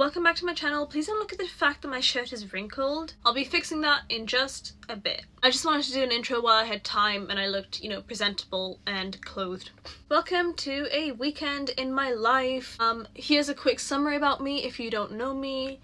Welcome back to my channel. Please don't look at the fact that my shirt is wrinkled. I'll be fixing that in just a bit. I just wanted to do an intro while I had time and I looked, presentable and clothed. Welcome to a weekend in my life. Here's a quick summary about me if you don't know me.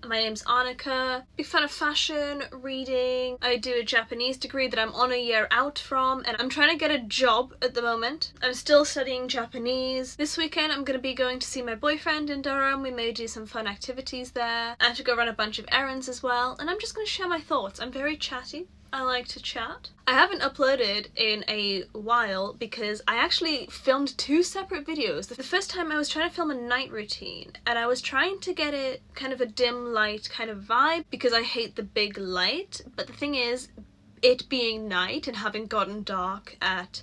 My name's Annika. Big fan of fashion, reading. I do a Japanese degree that I'm on a year out from, and I'm trying to get a job at the moment. I'm still studying Japanese. This weekend I'm going to be going to see my boyfriend in Durham. We may do some fun activities there. I have to go run a bunch of errands as well, and I'm just going to share my thoughts. I'm very chatty. I like to chat. I haven't uploaded in a while because I actually filmed two separate videos. The first time I was trying to film a night routine and I was trying to get it kind of a dim light kind of vibe because I hate the big light, but the thing is, it being night and having gotten dark at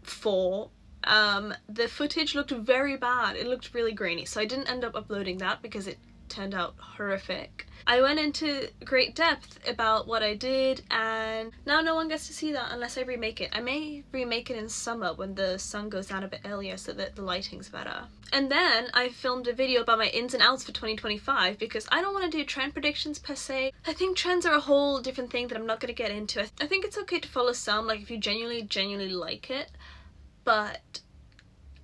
4, the footage looked very bad. It looked really grainy, so I didn't end up uploading that because it turned out horrific. I went into great depth about what I did, and now no one gets to see that unless I remake it. I may remake it in summer when the sun goes down a bit earlier so that the lighting's better. And then I filmed a video about my ins and outs for 2025 because I don't want to do trend predictions per se. I think trends are a whole different thing that I'm not going to get into. I think it's okay to follow some, like if you genuinely like it, but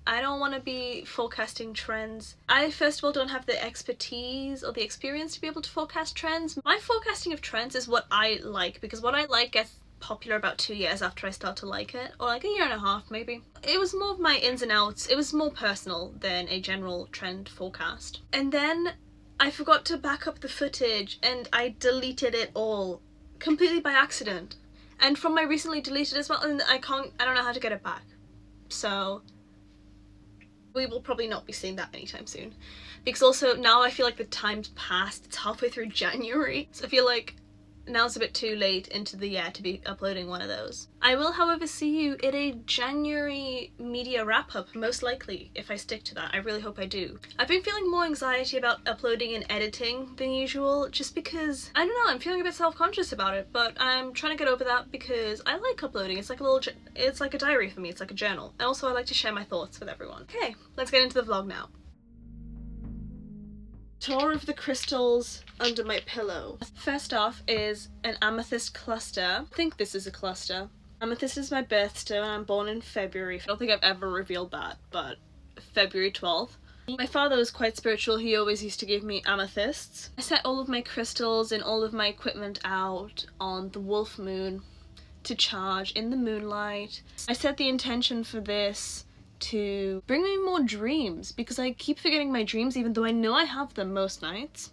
I don't want to be forecasting trends. I first of all don't have the expertise or the experience to be able to forecast trends. My forecasting of trends is what I like, because what I like gets popular about 2 years after I start to like it, or like a year and a half maybe. It was more of my ins and outs. It was more personal than a general trend forecast. And then I forgot to back up the footage and I deleted it all completely by accident. And from my recently deleted as well, and I don't know how to get it back. So we will probably not be seeing that anytime soon. Because also now I feel like the time's passed. It's halfway through January. So I feel like now's a bit too late into the year to be uploading one of those. I will, however, see you in a January media wrap-up, most likely, if I stick to that. I really hope I do. I've been feeling more anxiety about uploading and editing than usual, just because, I don't know, I'm feeling a bit self-conscious about it, but I'm trying to get over that because I like uploading. It's like a little, it's like a diary for me, it's like a journal. And also I like to share my thoughts with everyone. Okay, let's get into the vlog now. Tour of the crystals under my pillow. First off is an amethyst cluster. I think this is a cluster. Amethyst is my birthstone. I'm born in February. I don't think I've ever revealed that, but February 12th. My father was quite spiritual. He always used to give me amethysts. I set all of my crystals and all of my equipment out on the wolf moon to charge in the moonlight. I set the intention for this to bring me more dreams because I keep forgetting my dreams even though I know I have them most nights.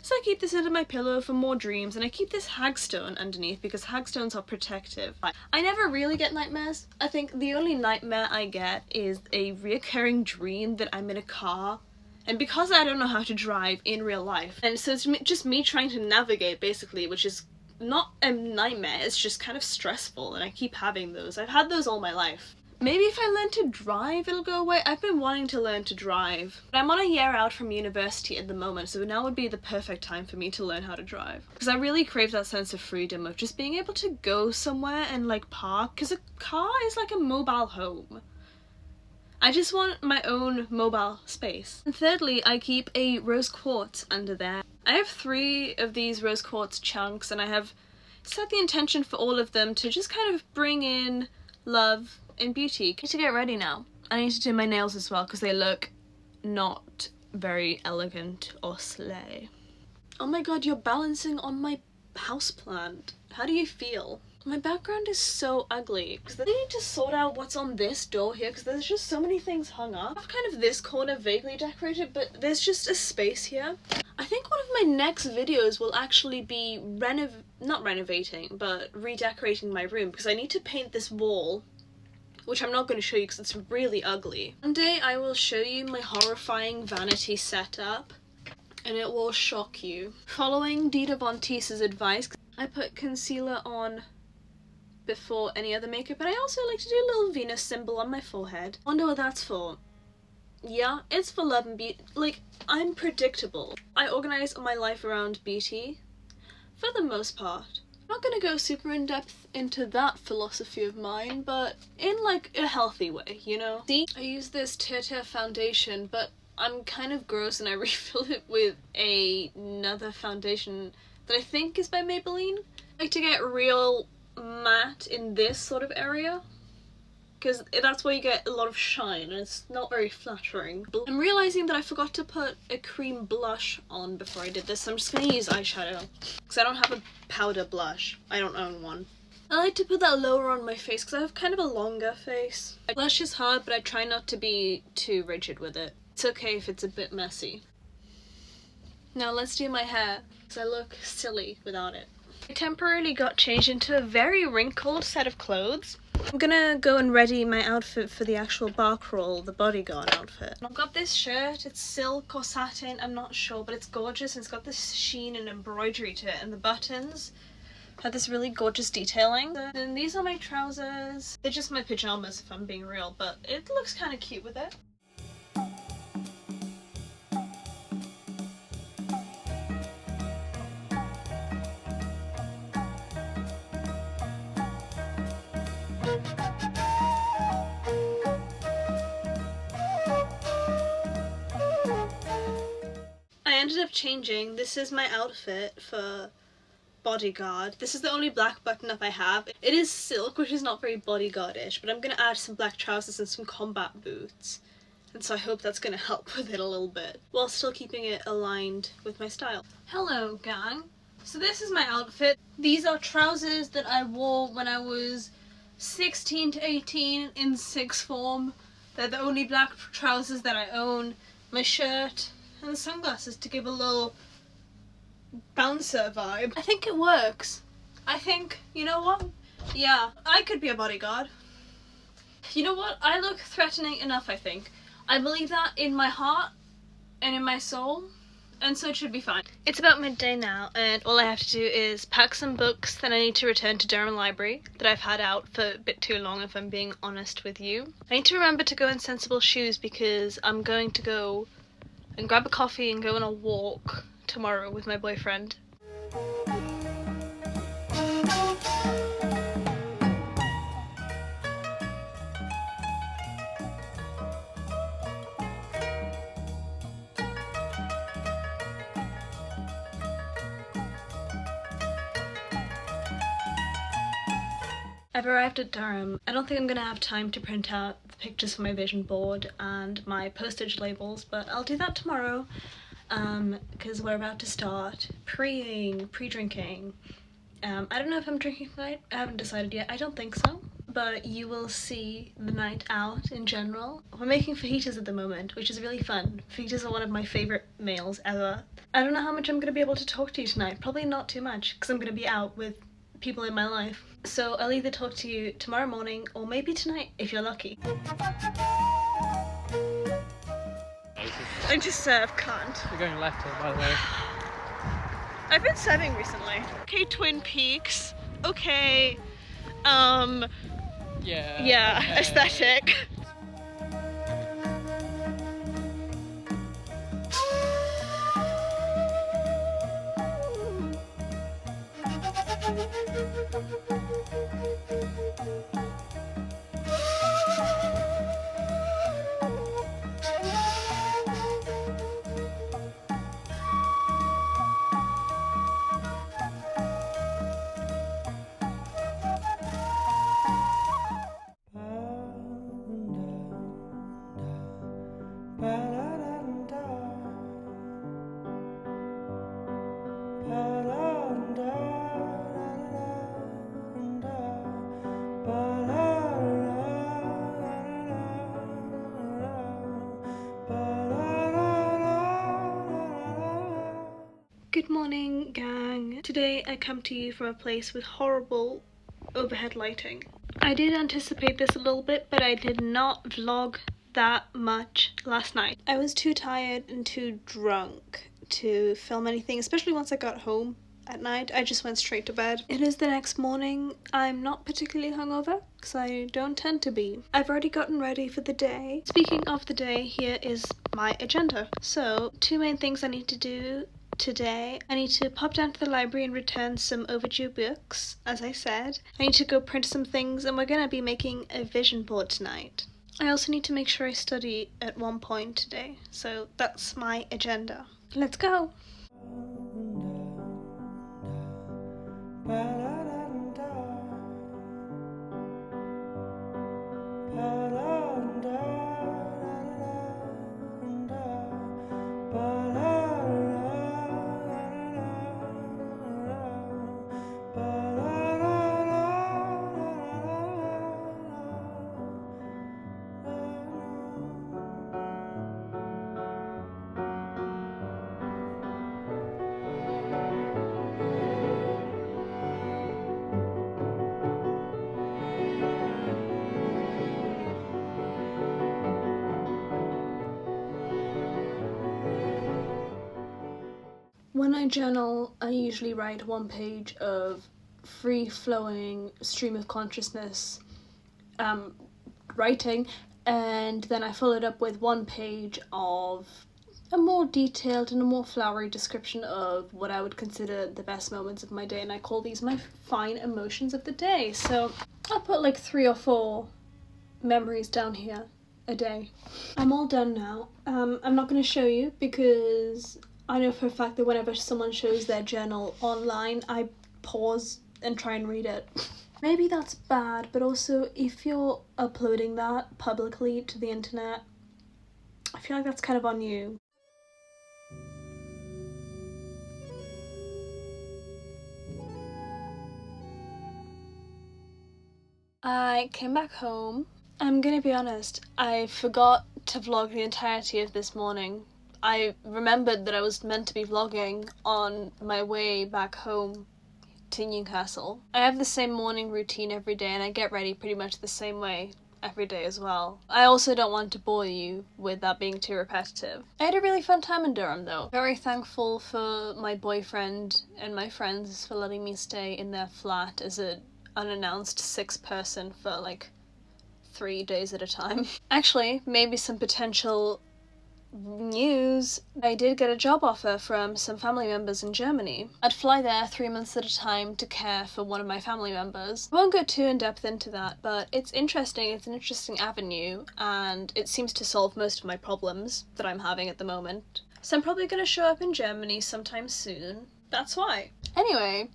So I keep this under my pillow for more dreams, and I keep this hagstone underneath because hagstones are protective. I never really get nightmares. I think the only nightmare I get is a reoccurring dream that I'm in a car, and because I don't know how to drive in real life, and so it's just me trying to navigate basically, which is not a nightmare, it's just kind of stressful, and I keep having those. I've had those all my life. Maybe if I learn to drive it'll go away. I've been wanting to learn to drive. But I'm on a year out from university at the moment, so now would be the perfect time for me to learn how to drive. Because I really crave that sense of freedom of just being able to go somewhere and like park, because a car is like a mobile home. I just want my own mobile space. And thirdly, I keep a rose quartz under there. I have 3 of these rose quartz chunks, and I have set the intention for all of them to just kind of bring in love and beauty. I need to get ready now. I need to do my nails as well because they look not very elegant or slay. Oh my god, you're balancing on my houseplant. How do you feel? My background is so ugly because I need to sort out what's on this door here because there's just so many things hung up. I have kind of this corner vaguely decorated, but there's just a space here. I think one of my next videos will actually be not renovating, but redecorating my room because I need to paint this wall, which I'm not going to show you because it's really ugly. One day I will show you my horrifying vanity setup and it will shock you. Following Dita Von Teese's advice, I put concealer on before any other makeup, but I also like to do a little Venus symbol on my forehead. Wonder what that's for. Yeah, it's for love and beauty. Like, I'm predictable. I organize my life around beauty for the most part. I'm not gonna go super in depth into that philosophy of mine, but in like a healthy way, you know? See, I use this Tete foundation, but I'm kind of gross and I refill it with another foundation that I think is by Maybelline. I like to get real matte in this sort of area, because that's where you get a lot of shine and it's not very flattering. I'm realising that I forgot to put a cream blush on before I did this, so I'm just going to use eyeshadow because I don't have a powder blush. I don't own one. I like to put that lower on my face because I have kind of a longer face. Blush is hard, but I try not to be too rigid with it. It's okay if it's a bit messy. Now let's do my hair because I look silly without it. I temporarily got changed into a very wrinkled set of clothes. I'm gonna go and ready my outfit for the actual bar crawl, the bodyguard outfit. I've got this shirt, it's silk or satin, I'm not sure, but it's gorgeous and it's got this sheen and embroidery to it, and the buttons have this really gorgeous detailing. And these are my trousers. They're just my pajamas if I'm being real, but it looks kind of cute with it. I ended up changing. This is my outfit for bodyguard. This is the only black button up I have. It is silk, which is not very bodyguard-ish, but I'm going to add some black trousers and some combat boots. And so I hope that's going to help with it a little bit, while still keeping it aligned with my style. Hello, gang. So this is my outfit. These are trousers that I wore when I was 16 to 18 in sixth form. They're the only black trousers that I own. My shirt and the sunglasses to give a little bouncer vibe. I think it works. I think, you know what? Yeah, I could be a bodyguard. You know what? I look threatening enough, I think. I believe that in my heart and in my soul, and so it should be fine. It's about midday now, and all I have to do is pack some books that I need to return to Durham Library that I've had out for a bit too long, if I'm being honest with you. I need to remember to go in sensible shoes because I'm going to go and grab a coffee and go on a walk tomorrow with my boyfriend. I've arrived at Durham. I don't think I'm gonna have time to print out the pictures for my vision board and my postage labels, but I'll do that tomorrow because we're about to start pre-drinking. I don't know if I'm drinking tonight. I haven't decided yet. I don't think so, but you will see the night out in general. We're making fajitas at the moment, which is really fun. Fajitas are one of my favorite meals ever. I don't know how much I'm gonna be able to talk to you tonight. Probably not too much because I'm gonna be out with people in my life. So I'll either talk to you tomorrow morning or maybe tonight if you're lucky. I just serve can't. You're going left here, by the way. I've been serving recently. Okay, Twin Peaks. Okay. Yeah, okay. Aesthetic. Good morning, gang. Today I come to you from a place with horrible overhead lighting. I did anticipate this a little bit, but I did not vlog that much last night. I was too tired and too drunk to film anything, especially once I got home at night. I just went straight to bed. It is the next morning. I'm not particularly hungover because I don't tend to be. I've already gotten ready for the day. Speaking of the day, here is my agenda. So, two main things I need to do today. I need to pop down to the library and return some overdue books, as I said. I need to go print some things, and we're gonna be making a vision board tonight. I also need to make sure I study at one point today, so that's my agenda. Let's go! When I journal, I usually write one page of free-flowing stream of consciousness writing, and then I follow it up with one page of a more detailed and a more flowery description of what I would consider the best moments of my day, and I call these my fine emotions of the day. So I'll put like 3 or 4 memories down here a day. I'm all done now. I'm not going to show you because I know for a fact that whenever someone shows their journal online, I pause and try and read it. Maybe that's bad, but also if you're uploading that publicly to the internet, I feel like that's kind of on you. I came back home. I'm gonna be honest, I forgot to vlog the entirety of this morning. I remembered that I was meant to be vlogging on my way back home to Newcastle. I have the same morning routine every day and I get ready pretty much the same way every day as well. I also don't want to bore you with that being too repetitive. I had a really fun time in Durham though. Very thankful for my boyfriend and my friends for letting me stay in their flat as an unannounced 6th person for like 3 days at a time. Actually, maybe some potential news. I did get a job offer from some family members in Germany. I'd fly there 3 months at a time to care for one of my family members. I won't go too in depth into that, but it's interesting, it's an interesting avenue, and it seems to solve most of my problems that I'm having at the moment. So I'm probably going to show up in Germany sometime soon. That's why. Anyway,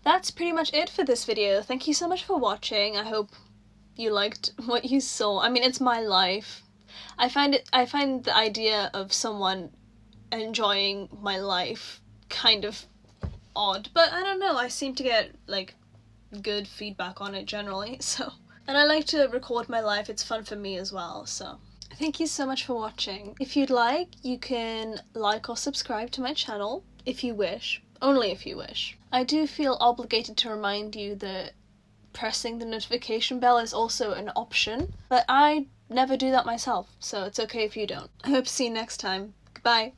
that's pretty much it for this video. Thank you so much for watching. I hope you liked what you saw. I mean, it's my life. I find the idea of someone enjoying my life kind of odd, but I don't know, I seem to get like good feedback on it generally, so. And I like to record my life, it's fun for me as well, so. Thank you so much for watching. If you'd like, you can like or subscribe to my channel, if you wish. Only if you wish. I do feel obligated to remind you that pressing the notification bell is also an option, but I never do that myself, so it's okay if you don't. I hope to see you next time. Goodbye.